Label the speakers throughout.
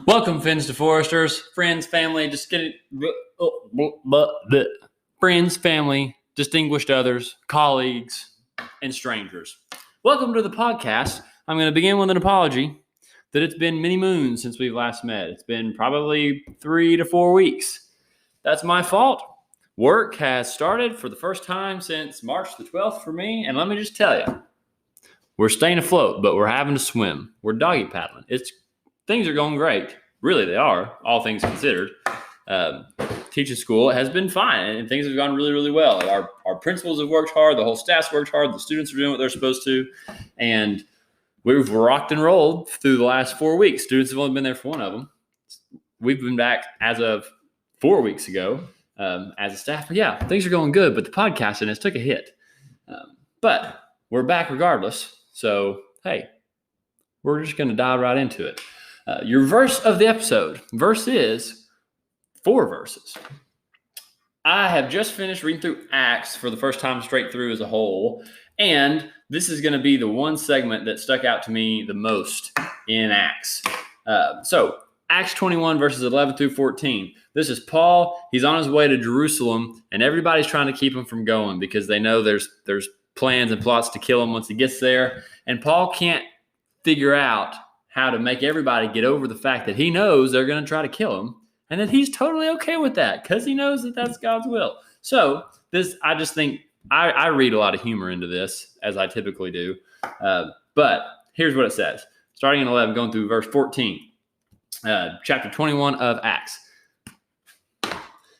Speaker 1: Welcome, Finns to Foresters, friends, family, friends, family, distinguished others, colleagues, and strangers. Welcome to the podcast. I'm going to begin with an apology that it's been many moons since we've last met. It's been probably 3 to 4 weeks. That's my fault. Work has started for the first time since March the 12th for me, and let me just tell you, we're staying afloat, but we're having to swim. We're doggy paddling. Things are going great. Really, they are, all things considered. Teaching school has been fine, and things have gone really, really well. Our principals have worked hard. The whole staff's worked hard. The students are doing what they're supposed to. And we've rocked and rolled through the last 4 weeks. Students have only been there for one of them. We've been back as of 4 weeks ago as a staff. But yeah, things are going good, but the podcasting has took a hit. But we're back regardless. So, hey, we're just going to dive right into it. Your verse of the episode. Verse is 4 verses. I have just finished reading through Acts for the first time straight through as a whole. And this is going to be the one segment that stuck out to me the most in Acts. So Acts 21 verses 11 through 14. This is Paul. He's on his way to Jerusalem, and everybody's trying to keep him from going because they know there's plans and plots to kill him once he gets there. And Paul can't figure out how to make everybody get over the fact that he knows they're going to try to kill him, and that he's totally okay with that because he knows that that's God's will. So I just think I read a lot of humor into this, as I typically do. But here's what it says. Starting in 11, going through verse 14, chapter 21 of Acts.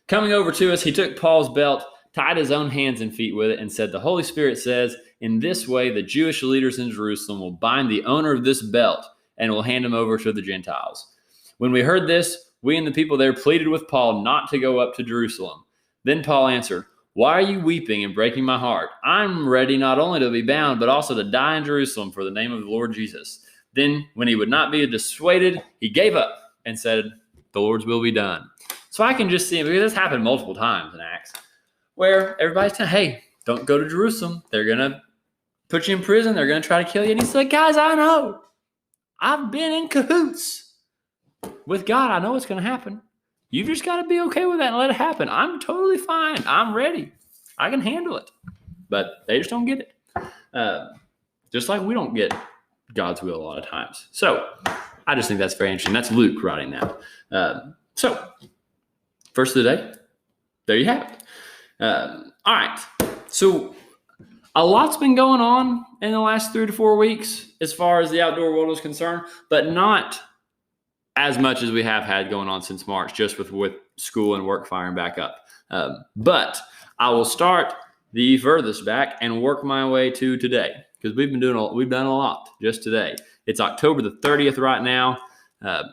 Speaker 1: Coming over to us, he took Paul's belt, tied his own hands and feet with it, and said, "The Holy Spirit says, in this way, the Jewish leaders in Jerusalem will bind the owner of this belt and will hand him over to the Gentiles." When we heard this, we and the people there pleaded with Paul not to go up to Jerusalem. Then Paul answered, "Why are you weeping and breaking my heart? I'm ready not only to be bound, but also to die in Jerusalem for the name of the Lord Jesus." Then, when he would not be dissuaded, he gave up and said, "The Lord's will be done." So I can just see, because this happened multiple times in Acts, where everybody's telling, hey, don't go to Jerusalem. They're going to put you in prison. They're going to try to kill you. And he's like, guys, I know. I've been in cahoots with God. I know what's going to happen. You've just got to be okay with that and let it happen. I'm totally fine. I'm ready. I can handle it. But they just don't get it. Just like we don't get God's will a lot of times. So I just think that's very interesting. That's Luke writing that. So first of the day, there you have it. All right. So a lot's been going on in the last 3 to 4 weeks as far as the outdoor world is concerned, but not as much as we have had going on since March, just with school and work firing back up. But I will start the furthest back and work my way to today, because we've done a lot just today. It's October the 30th right now.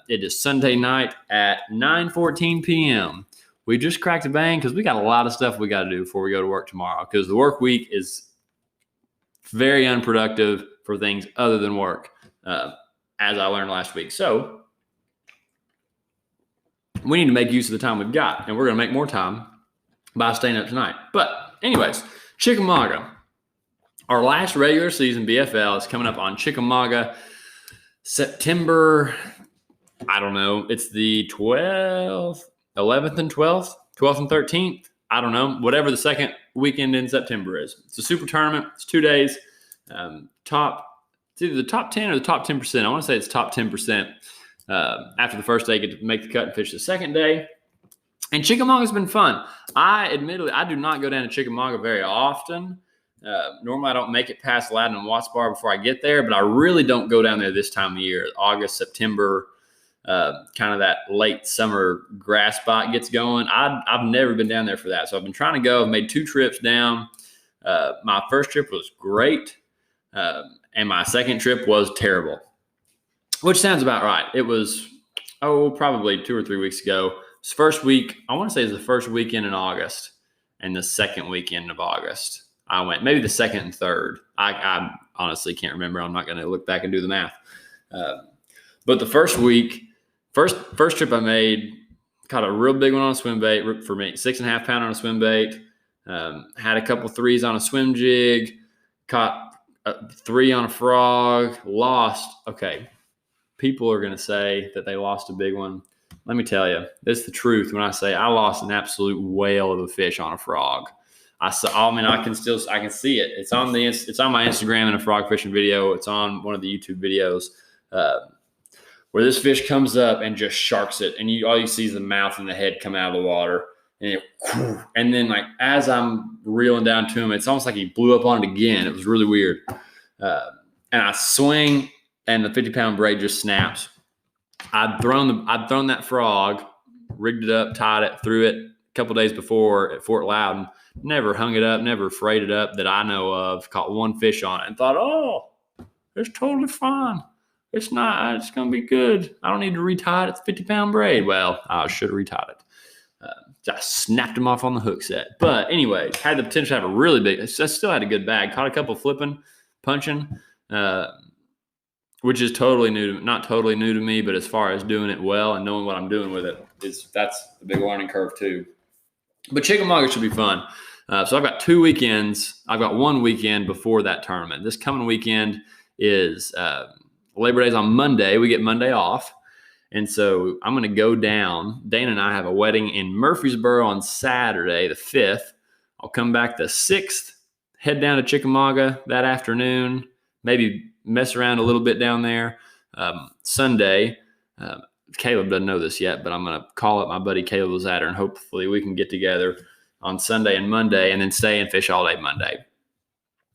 Speaker 1: It is Sunday night at 9:14 p.m. We just cracked a bang because we got a lot of stuff we got to do before we go to work tomorrow, because the work week is very unproductive for things other than work, as I learned last week. So we need to make use of the time we've got, and we're going to make more time by staying up tonight. But anyways, Chickamauga. Our last regular season BFL is coming up on Chickamauga, September, I don't know, it's the 12th, 11th and 12th and 13th. I don't know, whatever the second weekend in September is. It's a super tournament. It's 2 days. It's either the top 10 or the top 10%. I want to say it's top 10%. After the first day, get to make the cut and fish the second day. And Chickamauga's been fun. I do not go down to Chickamauga very often. Normally, I don't make it past Ladin and Watts Bar before I get there, but I really don't go down there this time of year. August, September, kind of that late summer grass spot gets going. I've never been down there for that, so I've been trying to go. I've made 2 trips down. My first trip was great, and my second trip was terrible, which sounds about right. It was, probably 2 or 3 weeks ago. This first week, I want to say it's the first weekend in August and the second weekend of August. I went, maybe the second and third. I honestly can't remember. I'm not going to look back and do the math. But the first week, first trip I made, caught a real big one on a swim bait for me, 6.5 pounder on a swim bait. Had a couple threes on a swim jig, caught 3 on a frog, lost. Okay. people are going to say that they lost a big one. Let me tell you, this is the truth when I say I lost an absolute whale of a fish on a frog. I can see it. It's on my Instagram in a frog fishing video. It's on one of the YouTube videos where this fish comes up and just sharks it, and all you see is the mouth and the head come out of the water, and then like as I'm reeling down to him, it's almost like he blew up on it again. It was really weird, and I swing, and the 50-pound braid just snaps. I'd thrown that frog, rigged it up, tied it, threw it a couple days before at Fort Loudon. Never hung it up, never frayed it up that I know of. Caught one fish on it and thought, oh, it's totally fine. It's not. It's going to be good. I don't need to retie it. It's a 50-pound braid. Well, I should have retied it. I snapped him off on the hook set. But anyways, had the potential to have a really big. I still had a good bag. Caught a couple flipping, punching, which is totally new. Not totally new to me, but as far as doing it well and knowing what I'm doing with it, that's the big learning curve too. But Chickamauga should be fun. So I've got 2 weekends. I've got 1 weekend before that tournament. This coming weekend is Labor Day's on Monday. We get Monday off. And so I'm going to go down. Dana and I have a wedding in Murfreesboro on Saturday, the 5th. I'll come back the 6th, head down to Chickamauga that afternoon, maybe mess around a little bit down there. Sunday, Caleb doesn't know this yet, but I'm going to call up my buddy Caleb Lazatter, and hopefully we can get together on Sunday and Monday and then stay and fish all day Monday.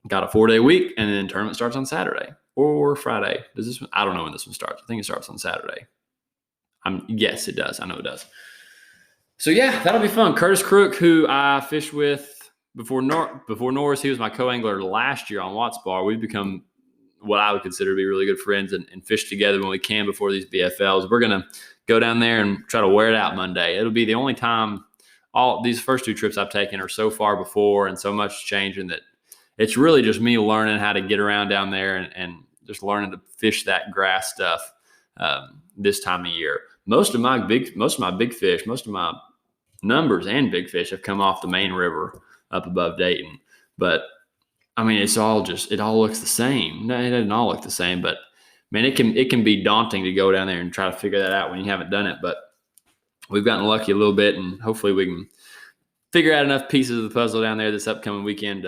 Speaker 1: Got a 4-day week, and then tournament starts on Saturday or Friday. I don't know when this one starts. I think it starts on Saturday. Yes, it does. I know it does. So yeah, that'll be fun. Curtis Crook, who I fished with before Norris, he was my co-angler last year on Watts Bar. We've become what I would consider to be really good friends and fish together when we can before these BFLs. We're going to go down there and try to wear it out Monday. It'll be the only time. All these first 2 trips I've taken are so far before and so much changing that it's really just me learning how to get around down there and just learning to fish that grass stuff this time of year. Most of my big fish, most of my numbers and big fish have come off the main river up above Dayton. But I mean, it all looks the same. No, it doesn't all look the same, but man, it can be daunting to go down there and try to figure that out when you haven't done it. But we've gotten lucky a little bit, and hopefully we can figure out enough pieces of the puzzle down there this upcoming weekend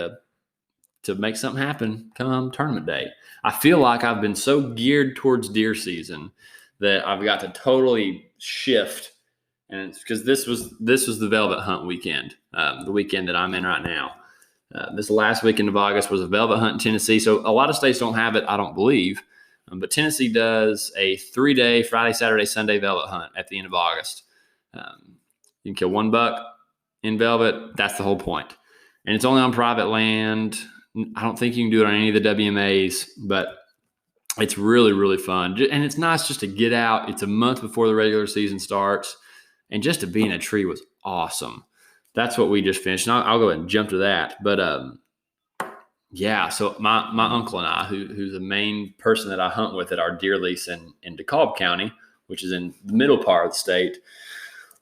Speaker 1: to make something happen come tournament day. I feel like I've been so geared towards deer season that I've got to totally shift. And it's because this was the velvet hunt weekend, the weekend that I'm in right now. This last weekend of August was a velvet hunt in Tennessee. So a lot of states don't have it, I don't believe. But Tennessee does a 3-day, Friday, Saturday, Sunday velvet hunt at the end of August. You can kill 1 buck in velvet. That's the whole point. And it's only on private land. I don't think you can do it on any of the WMAs, but it's really, really fun. And it's nice just to get out. It's a month before the regular season starts. And just to be in a tree was awesome. That's what we just finished. And I'll go ahead and jump to that. But yeah, so my uncle and I, who's the main person that I hunt with at our deer lease in DeKalb County, which is in the middle part of the state,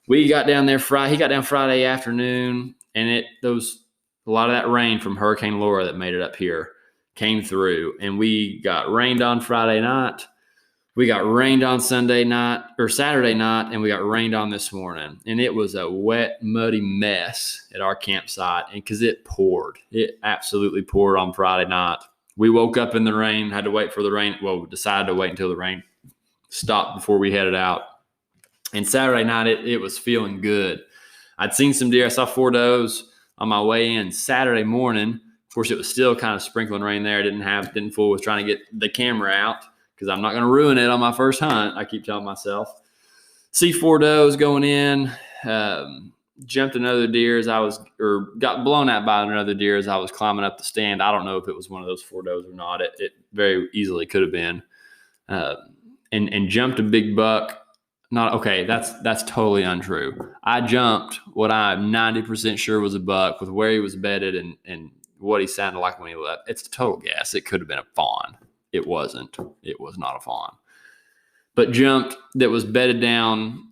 Speaker 1: we got down there Friday. He got down Friday afternoon, and a lot of that rain from Hurricane Laura that made it up here came through, and we got rained on Friday night. We got rained on Saturday night, and we got rained on this morning. And it was a wet, muddy mess at our campsite. And because it poured, it absolutely poured on Friday night. We woke up in the rain, had to wait for the rain. Well, we decided to wait until the rain stopped before we headed out. And Saturday night, it was feeling good. I'd seen some deer. I saw 4 does on my way in Saturday morning. Of course, it was still kind of sprinkling rain there. Didn't fool with trying to get the camera out, because I'm not going to ruin it on my first hunt, I keep telling myself. See 4 does going in, jumped another deer got blown out by another deer as I was climbing up the stand. I don't know if it was one of those 4 does or not. It very easily could have been. And jumped a big buck. That's totally untrue. I jumped what I'm 90% sure was a buck with where he was bedded and what he sounded like when he left. It's a total guess. It could have been a fawn. It wasn't. It was not a fawn. But jumped that was bedded down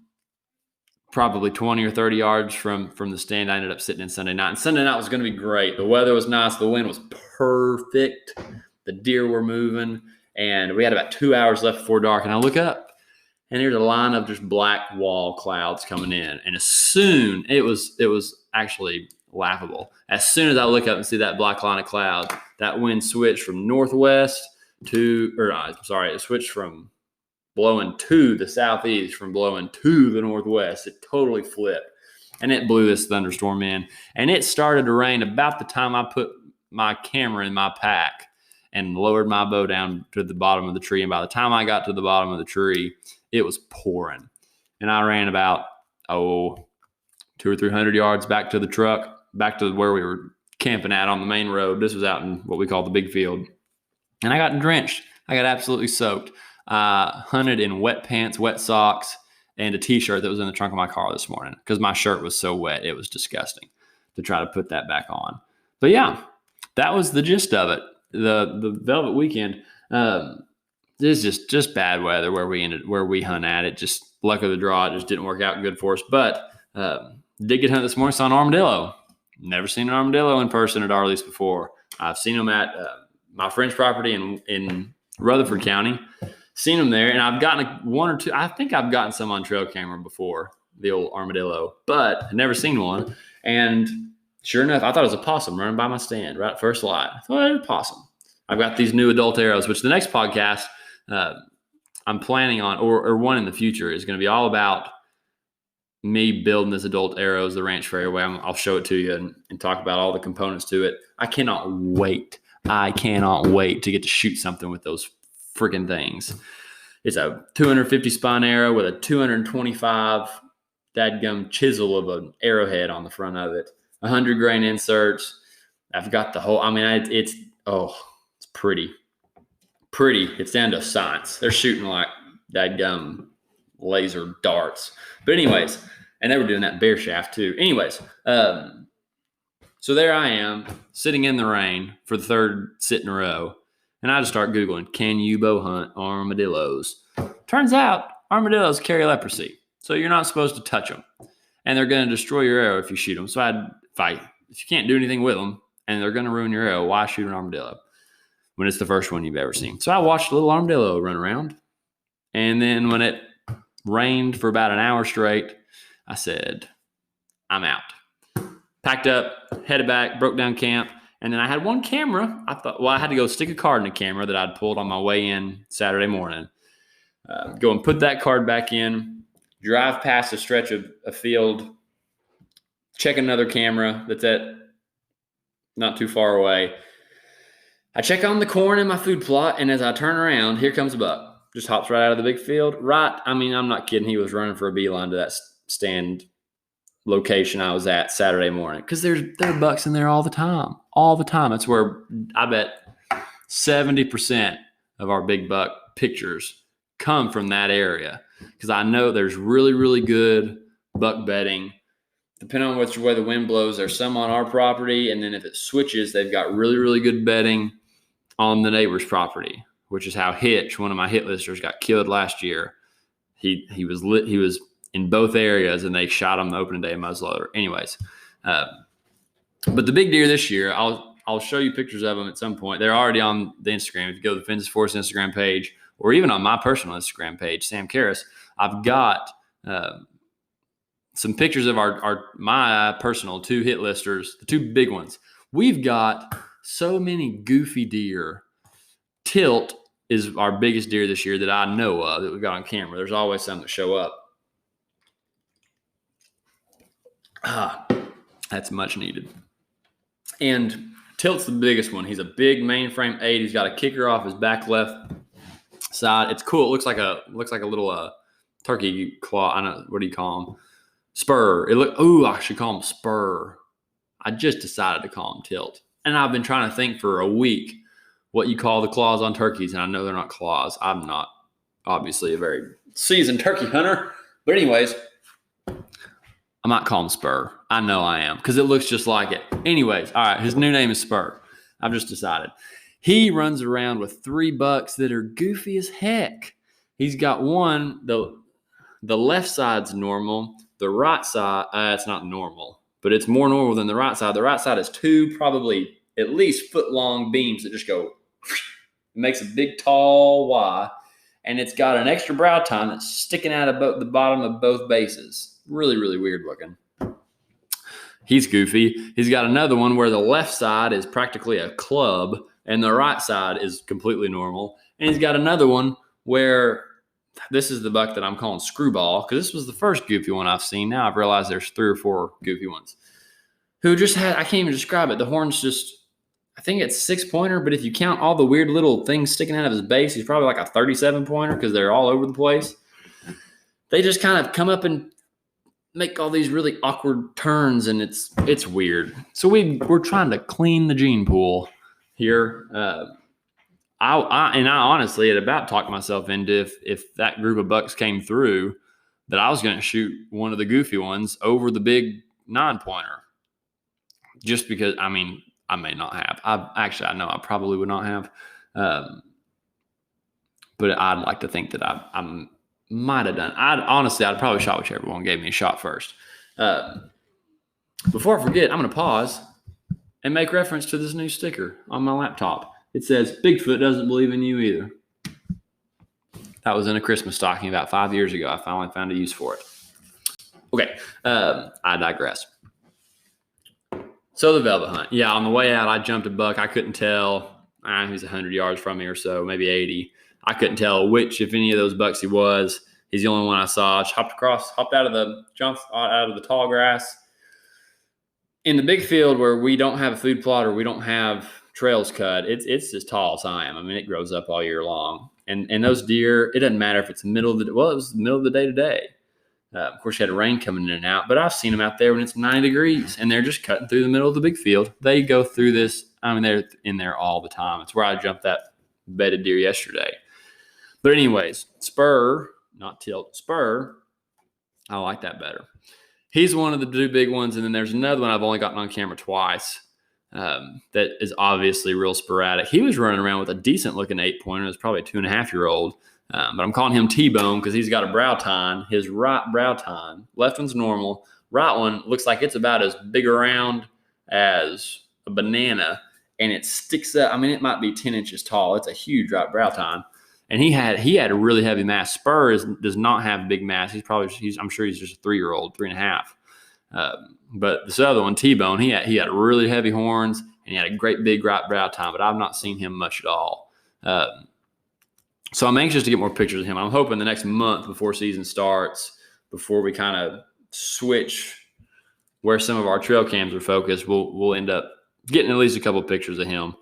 Speaker 1: probably 20 or 30 yards from the stand. I ended up sitting in Sunday night. And Sunday night was going to be great. The weather was nice. The wind was perfect. The deer were moving. And we had about 2 hours left before dark. And I look up, and there's a line of just black wall clouds coming in. And as soon, it was actually laughable. As soon as I look up and see that black line of clouds, that wind switched from northwest it switched from blowing to the southeast, from blowing to the northwest. It totally flipped. And it blew this thunderstorm in. And it started to rain about the time I put my camera in my pack and lowered my bow down to the bottom of the tree. And by the time I got to the bottom of the tree, it was pouring. And I ran about, 200 or 300 yards back to the truck, back to where we were camping at on the main road. This was out in what we call the big field. And I got drenched. I got absolutely soaked. Hunted in wet pants, wet socks, and a t-shirt that was in the trunk of my car this morning because my shirt was so wet. It was disgusting to try to put that back on. But yeah, that was the gist of it. The Velvet Weekend. This is just bad weather where we hunt at. It just luck of the draw. It just didn't work out good for us. But did get hunt this morning. Saw an armadillo. Never seen an armadillo in person at our lease before. I've seen them at my friend's property in Rutherford County. Seen them there, and I've gotten one or two. I think I've gotten some on trail camera before, the old armadillo, but I've never seen one. And sure enough, I thought it was a possum running by my stand right at first light. I thought it was a possum. I've got these new adult arrows, which the next podcast I'm planning on, or one in the future, is going to be all about me building this adult arrows the ranch fairway. I'll show it to you and talk about all the components to it. I cannot wait to get to shoot something with those freaking things. It's a 250 spine arrow with a 225 dadgum chisel of an arrowhead on the front of it. 100 grain inserts. I've got the whole. I mean, it's pretty. It's down to science. They're shooting like dadgum laser darts. But anyways, and they were doing that bear shaft too. Anyways, so there I am sitting in the rain for the third sit in a row. And I just start Googling, can you bow hunt armadillos? Turns out armadillos carry leprosy. So you're not supposed to touch them. And they're going to destroy your arrow if you shoot them. So if you can't do anything with them and they're going to ruin your arrow, why shoot an armadillo when it's the first one you've ever seen? So I watched a little armadillo run around. And then when it rained for about an hour straight, I said, I'm out. Packed up, headed back, broke down camp. And then I had one camera. I thought, I had to go stick a card in a camera that I'd pulled on my way in Saturday morning. Go and put that card back in, drive past a stretch of a field, check another camera that's at not too far away. I check on the corn in my food plot, and as I turn around, here comes a buck. Just hops right out of the big field. I'm not kidding. He was running for a beeline to that stand location I was at Saturday morning, because there are bucks in there all the time. That's where I bet 70% of our big buck pictures come from that area, because I know there's really, really good buck bedding. Depending on which way the wind blows, there's some on our property, and then if it switches, they've got really, really good bedding on the neighbor's property, which is how Hitch, one of my hit listers, got killed last year. He was in both areas, and they shot him the opening day muzzleloader. Anyways, but the big deer this year, I'll show you pictures of them at some point. They're already on the Instagram. If you go to the Fences Forest Instagram page, or even on my personal Instagram page, Sam Karras, I've got some pictures of my personal two hit listers, the two big ones. We've got so many goofy deer. Tilt is our biggest deer this year that I know of that we've got on camera. There's always some that show up. That's much needed. And Tilt's the biggest one. He's a big mainframe 8. He's got a kicker off his back left side. It's cool. It looks like a little turkey claw. I don't know, what do you call them? Spur. I should call him Spur. I just decided to call him Tilt. And I've been trying to think for a week what you call the claws on turkeys, and I know they're not claws. I'm not obviously a very seasoned turkey hunter. But anyways, I might call him Spur. I know I am, because it looks just like it. Anyways, all right, his new name is Spur. I've just decided. He runs around with 3 bucks that are goofy as heck. He's got one, the left side's normal. The right side, it's not normal, but it's more normal than the right side. The right side is 2 probably at least foot-long beams that just go It makes a big, tall Y, and it's got an extra brow tine that's sticking out of the bottom of both bases. Really, really weird looking. He's goofy. He's got another one where the left side is practically a club and the right side is completely normal. And he's got another one where this is the buck that I'm calling Screwball, because this was the first goofy one I've seen. Now I've realized there's 3 or 4 goofy ones who just had, I can't even describe it. The horn's just, I think it's 6-pointer, but if you count all the weird little things sticking out of his base, he's probably like a 37-pointer because they're all over the place. They just kind of come up and make all these really awkward turns, and it's weird. So we're trying to clean the gene pool here. I honestly had about talked myself into if that group of bucks came through, that I was going to shoot one of the goofy ones over the big 9-pointer. Just because, I mean, I may not have. I know I probably would not have. But I'd like to think that I might have done. I'd probably shot whichever one gave me a shot first. Before I forget, I'm going to pause and make reference to this new sticker on my laptop. It says, Bigfoot doesn't believe in you either. That was in a Christmas stocking about 5 years ago. I finally found a use for it. Okay, I digress. So the velvet hunt. Yeah, on the way out, I jumped a buck. I couldn't tell. He's 100 yards from me or so, maybe 80. I couldn't tell which, if any of those bucks he was. He's the only one I saw. Jumped out of the tall grass. In the big field where we don't have a food plot or we don't have trails cut, it's as tall as I am. I mean, it grows up all year long. And those deer, it doesn't matter if it's it was the middle of the day today. Of course, you had rain coming in and out, but I've seen them out there when it's 90 degrees and they're just cutting through the middle of the big field. They go through this. I mean, they're in there all the time. It's where I jumped that bedded deer yesterday. But anyways, spur, not tilt, spur. I like that better. He's one of the two big ones. And then there's another one I've only gotten on camera twice. That is obviously real sporadic. He was running around with a decent looking 8-pointer. It's probably a 2.5-year-old. But I'm calling him T-Bone because he's got a brow tine. His right brow tine. Left one's normal. Right one looks like it's about as big around as a banana. And it sticks up. I mean, it might be 10 inches tall. It's a huge right brow tine. And he had a really heavy mass. Spur does not have big mass. I'm sure he's just a 3-year-old, 3.5. But this other one, T-Bone, he had really heavy horns and he had a great big right brow tine, but I've not seen him much at all. So I'm anxious to get more pictures of him. I'm hoping the next month before season starts, before we kind of switch where some of our trail cams are focused, we'll end up getting at least a couple of pictures of him.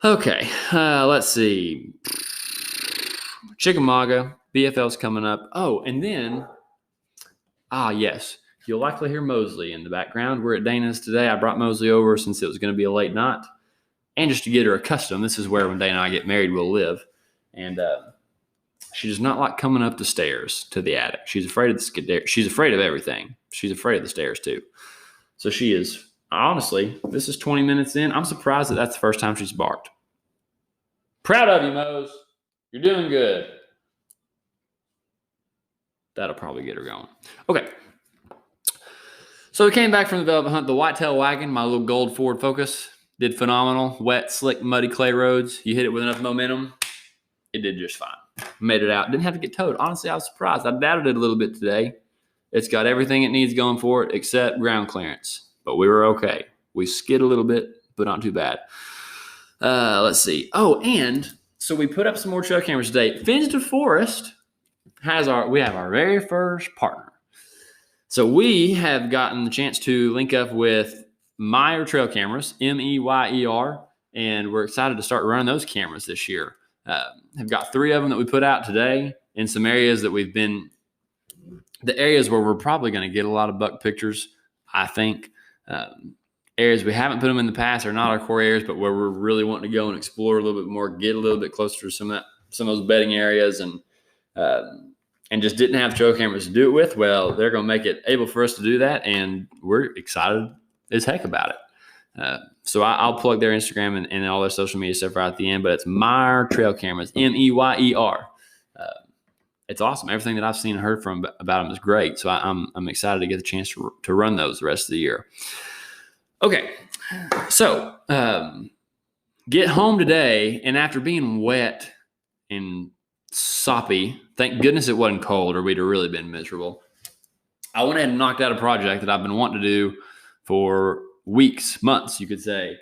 Speaker 1: Okay, let's see. Chickamauga, BFL's coming up. Oh, and then, yes, you'll likely hear Mosley in the background. We're at Dana's today. I brought Mosley over since it was going to be a late night. And just to get her accustomed, this is where when Dana and I get married, we'll live. And she does not like coming up the stairs to the attic. She's afraid of She's afraid of everything. She's afraid of the stairs too. So she is, honestly, this is 20 minutes in. I'm surprised that that's the first time she's barked. Proud of you, Mose. You're doing good. That'll probably get her going. Okay. So we came back from the velvet hunt. The whitetail wagon, my little gold Ford Focus, did phenomenal. Wet, slick, muddy clay roads. You hit it with enough momentum, it did just fine. Made it out. Didn't have to get towed. Honestly, I was surprised. I doubted it a little bit today. It's got everything it needs going for it except ground clearance. But we were okay. We skid a little bit, but not too bad. Let's see. Oh, and so we put up some more trail cameras today. Fins to Forest we have our very first partner. So we have gotten the chance to link up with Meyer Trail Cameras, Meyer, and we're excited to start running those cameras this year. Have got 3 of them that we put out today in some areas that the areas where we're probably going to get a lot of buck pictures, I think. Areas we haven't put them in the past are not our core areas, but where we're really wanting to go and explore a little bit more, get a little bit closer to some of those bedding areas, and just didn't have trail cameras to do it with. Well, they're going to make it able for us to do that, and we're excited as heck about it. So I'll plug their Instagram and all their social media stuff right at the end, but it's Meyer Trail Cameras, Meyer. It's awesome. Everything that I've seen and heard about them is great. So I'm excited to get the chance to run those the rest of the year. Okay. So Get home today, and after being wet and soppy, thank goodness it wasn't cold or we'd have really been miserable. I went ahead and knocked out a project that I've been wanting to do for weeks, months, you could say.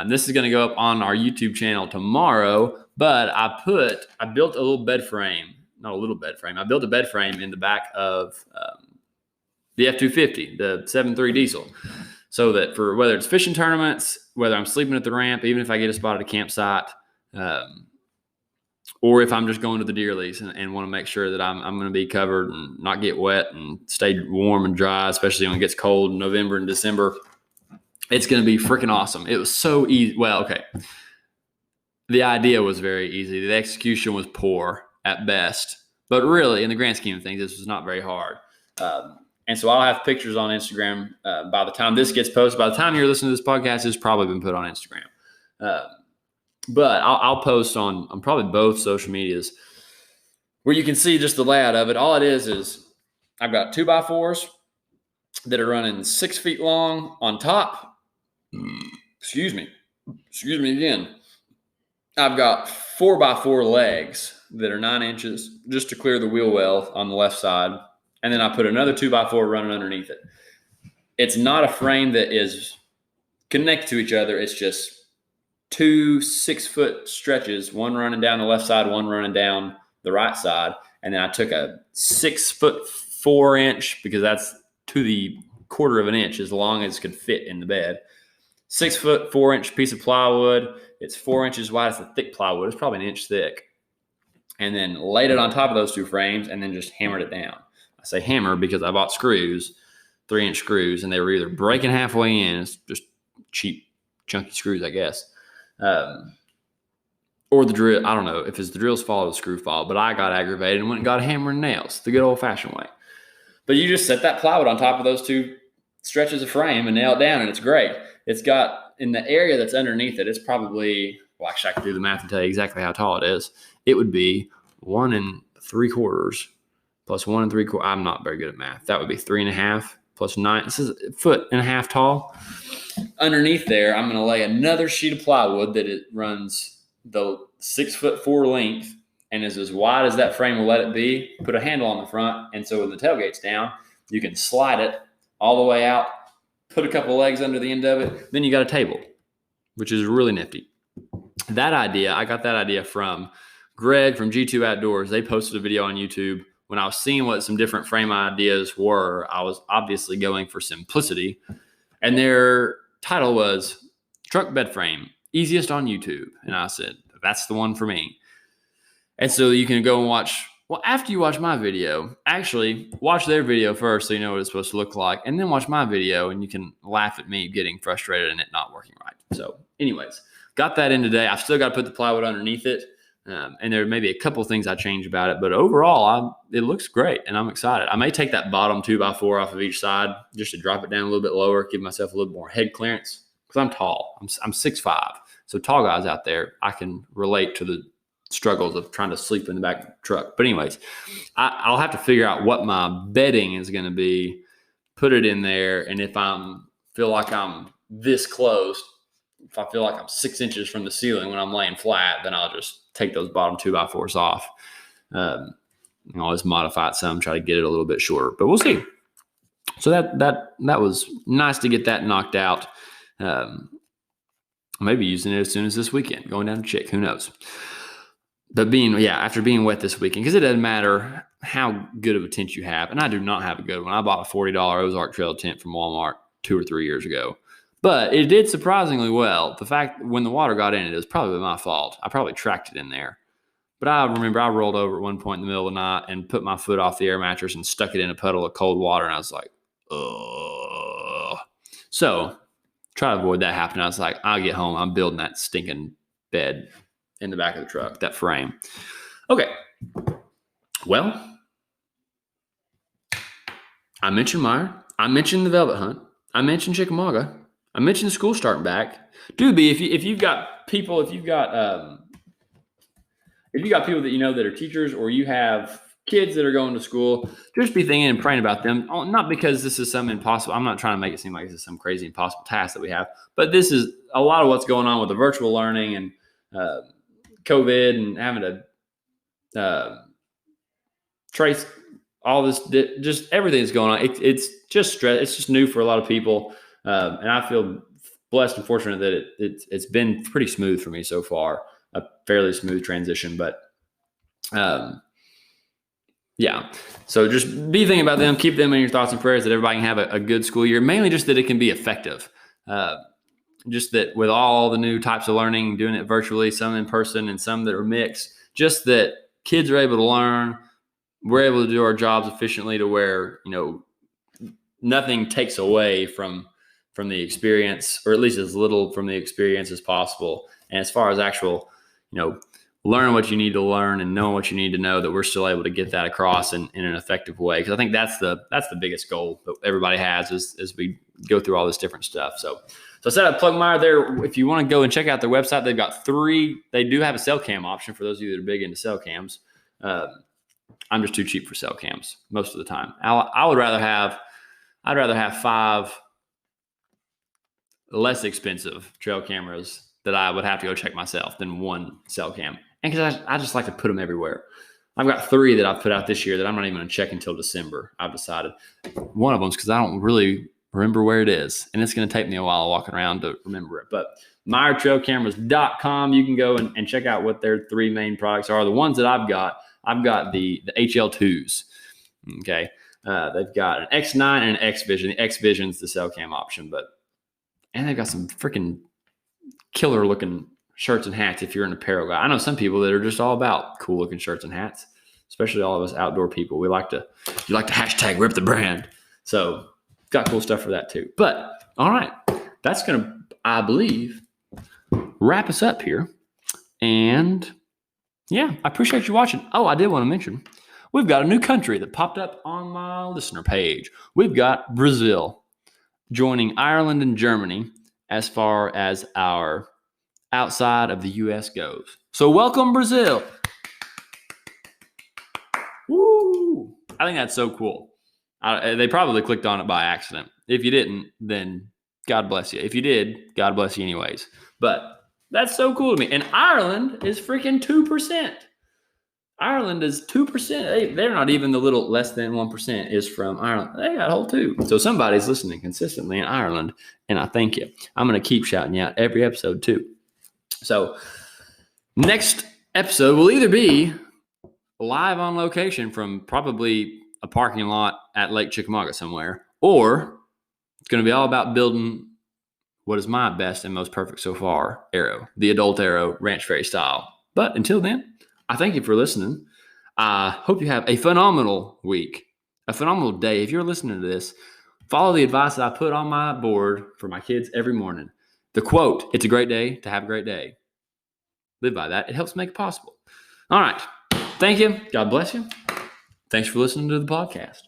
Speaker 1: This is going to go up on our YouTube channel tomorrow, but I built a little bed frame, not a little bed frame. I built a bed frame in the back of the F-250, the 7.3 diesel, so that for whether it's fishing tournaments, whether I'm sleeping at the ramp, even if I get a spot at a campsite, or if I'm just going to the deer lease and want to make sure that I'm going to be covered and not get wet and stay warm and dry, especially when it gets cold in November and December, it's going to be freaking awesome. It was so easy. Well, okay. The idea was very easy. The execution was poor at best, but really, in the grand scheme of things, this was not very hard. And so I'll have pictures on Instagram by the time this gets posted. By the time you're listening to this podcast, it's probably been put on Instagram. But I'll post on probably both social medias where you can see just the layout of it. All it is I've got 2x4s that are running 6 feet long on top. Excuse me again. I've got 4x4 legs that are 9 inches just to clear the wheel well on the left side. And then I put another 2x4 running underneath it. It's not a frame that is connected to each other. It's just 2 6-foot stretches, one running down the left side, one running down the right side. And then I took a 6-foot 4-inch, because that's to the 1/4 of an inch, as long as it could fit in the bed. 6-foot 4-inch piece of plywood. It's 4 inches wide. It's a thick plywood. It's probably an inch thick. And then laid it on top of those 2 frames and then just hammered it down. I say hammer because I bought screws, 3-inch screws, and they were either breaking halfway in. It's just cheap, chunky screws, I guess. Or the drill. I don't know if it's the drill's fault or the screw fault, but I got aggravated and went and got a hammer and nails the good old fashioned way. But you just set that plywood on top of those 2 stretches of frame and nail it down, and it's great. It's got, in the area that's underneath it, it's probably, well, actually I can do the math and tell you exactly how tall it is. It would be 1 3/4 plus 1 3/4. I'm not very good at math. That would be 3.5 plus 9. This is 1.5 feet tall. Underneath there, I'm going to lay another sheet of plywood that it runs the 6'4" length and is as wide as that frame will let it be. Put a handle on the front, and so when the tailgate's down, you can slide it all the way out, put a couple of legs under the end of it. Then you got a table, which is really nifty. That idea, I got that idea from Greg from G2 Outdoors. They posted a video on YouTube. When I was seeing what some different frame ideas were, I was obviously going for simplicity. And their title was Truck Bed Frame, Easiest on YouTube. And I said, that's the one for me. And so you can go and watch, well, after you watch my video, actually watch their video first so you know what it's supposed to look like, and then watch my video and you can laugh at me getting frustrated and it not working right. So anyways, got that in today. I've still got to put the plywood underneath it. And there may be a couple of things I change about it, but overall, it looks great, and I'm excited. I may take that bottom 2x4 off of each side just to drop it down a little bit lower, give myself a little more head clearance, because I'm tall. I'm 6'5", so tall guys out there, I can relate to the struggles of trying to sleep in the back of the truck. But anyways, I'll have to figure out what my bedding is going to be, put it in there, and if I feel like I'm this close, if I feel like I'm 6 inches from the ceiling when I'm laying flat, then I'll just take those bottom 2x4s off. I'll just modify it some, try to get it a little bit shorter, but we'll see. So that was nice to get that knocked out. Maybe using it as soon as this weekend, going down to Chick, who knows? But after being wet this weekend, because it doesn't matter how good of a tent you have, and I do not have a good one. I bought a $40 Ozark Trail tent from Walmart 2 or 3 years ago. But it did surprisingly well. The fact when the water got in it was probably my fault. I probably tracked it in there. But I remember I rolled over at one point in the middle of the night and put my foot off the air mattress and stuck it in a puddle of cold water. And I was like, ugh. So try to avoid that happening. I was like, I'll get home. I'm building that stinking bed in the back of the truck, that frame. Okay. Well, I mentioned Meyer. I mentioned the velvet hunt. I mentioned Chickamauga. I mentioned the school starting back. Dude, if you've got people, if you've got people that you know that are teachers, or you have kids that are going to school, just be thinking and praying about them. Not because this is some impossible. I'm not trying to make it seem like this is some crazy impossible task that we have, but this is a lot of what's going on with the virtual learning and COVID and having to trace all this, just everything that's going on. It's just stress. It's just new for a lot of people, and I feel blessed and fortunate that it's been pretty smooth for me so far. A fairly smooth transition, but yeah. So just be thinking about them, keep them in your thoughts and prayers, that everybody can have a good school year, mainly just that it can be effective. Just that with all the new types of learning, doing it virtually, some in person and some that are mixed, just that kids are able to learn, we're able to do our jobs efficiently to where, nothing takes away from the experience, or at least as little from the experience as possible. And as far as actual, learn what you need to learn and know what you need to know, that we're still able to get that across in an effective way. Because I think that's the biggest goal that everybody has as we go through all this different stuff. So I set up Plugmeyer there. If you want to go and check out their website, they've got they do have a cell cam option for those of you that are big into cell cams. I'm just too cheap for cell cams most of the time. I'd rather have 5 less expensive trail cameras that I would have to go check myself than one cell cam. And because I just like to put them everywhere. I've got 3 that I've put out this year that I'm not even going to check until December. I've decided. One of them is because I don't really remember where it is, and it's going to take me a while walking around to remember it. But MeyerTrailCameras.com, you can go and check out what their 3 main products are. The ones that I've got the HL2s. Okay, they've got an X9 and an X Vision. The X Vision's the cell cam option, and they've got some freaking killer looking shirts and hats if you're an apparel guy. I know some people that are just all about cool looking shirts and hats, especially all of us outdoor people. You like to hashtag rip the brand. So got cool stuff for that too. But all right, that's going to, I believe, wrap us up here. And yeah, I appreciate you watching. Oh, I did want to mention, we've got a new country that popped up on my listener page. We've got Brazil joining Ireland and Germany as far as our outside of the U.S. goes. So welcome, Brazil. Woo! I think that's so cool. They probably clicked on it by accident. If you didn't, then God bless you. If you did, God bless you anyways. But that's so cool to me. And Ireland is freaking 2%. Ireland is 2%. They're not even the little less than 1% is from Ireland. They got a whole 2. So somebody's listening consistently in Ireland, and I thank you. I'm going to keep shouting you out every episode too. So next episode will either be live on location from probably a parking lot at Lake Chickamauga somewhere, or it's going to be all about building what is my best and most perfect so far arrow, the adult arrow, Ranch Fairy style. But until then, I thank you for listening. I hope you have a phenomenal week, a phenomenal day. If you're listening to this, follow the advice that I put on my board for my kids every morning. The quote, "It's a great day to have a great day." Live by that. It helps make it possible. All right. Thank you. God bless you. Thanks for listening to the podcast.